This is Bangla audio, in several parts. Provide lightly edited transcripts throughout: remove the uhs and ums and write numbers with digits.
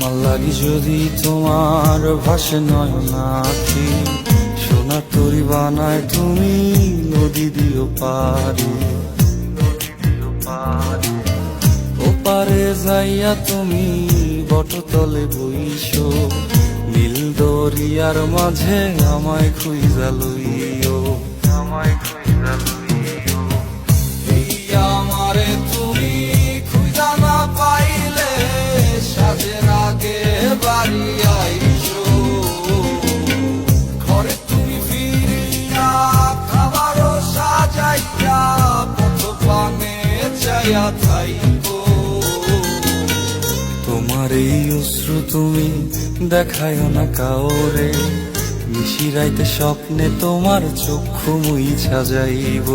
আমার লাগি যদি তোমার ভাসে নয়ন আঁখি, সোনা তরি বানায় তুমি নদী দিও পারি। ওপারে যাইয়া তুমি বটতলে বইসো, নীল দরিয়ার মাঝে আমায় খুঁজা লইও, আমায় খুঁজা লইও। এই আমারে তুমি খুঁজা না পাইলে সাজের আগে বাড়ি আইসো, ঘরে তুমি ফিরিয়া খাবারও সাজাইয়া পথ পানে চাইয়া থাইকো। তোমার এই অশ্রু তুমি দেখায় না কাউরে, নিশিরাইতে স্বপ্নে তোমার চক্ষু মুইছা যাইব।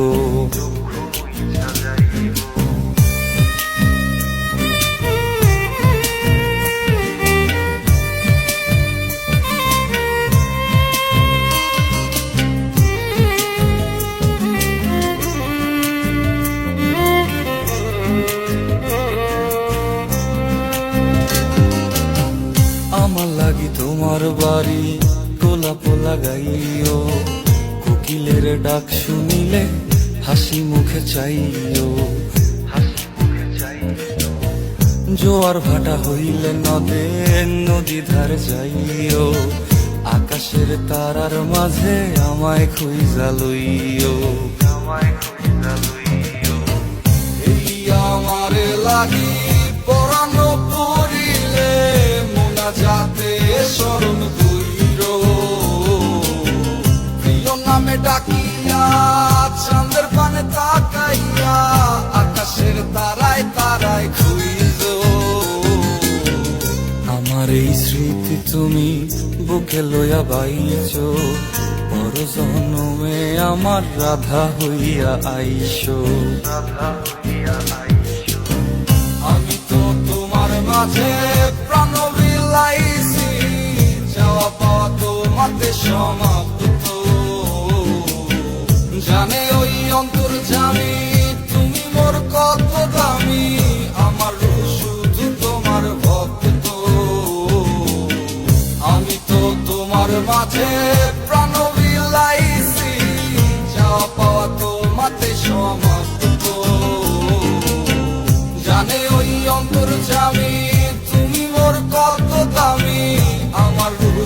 আমার লাগি তোমার বাড়ি গোলাপ লাগাইও, কোকিলের ডাক শুনিলে হাসি মুখে চাইও, জোয়ার ভাটা হইলে নদে নদী ধার যাইও, আকাশের তারার মাঝে আমায় খুঁজা লইও, আমায় খুঁজা লইও। এই আমারে লাগি পরানো পড়িলে যাতে স্মরণ কইর, প্রিয় নামে ডাকিয়া চাঁদের পানে তাকাইয়া আকাশের তারায় তারায় খুইজ। আমার এই স্মৃতি তুমি বুকে লইয়া বাইছ, পর জন্মে আমার রাধা হইয়া আইসো, রাধা হইয়া আইসো। আমি তো তোমার মাঝে প্রাণ বিলাইছি, যাওয়া পাওয়া তোমাতে সমাপ্ত। জানে ওই অন্তর্যামী তুমি মোর কত দামি, আমার রূহ শুধু তোমার ভক্ত। আমি তো তোমার মাঝে প্রাণ বিলাইছি, যাওয়া পাওয়া তোমাতে সমাপ্ত। জানে ওই অন্তর্যামী তুমি মোর কত দামি, আমার রূহ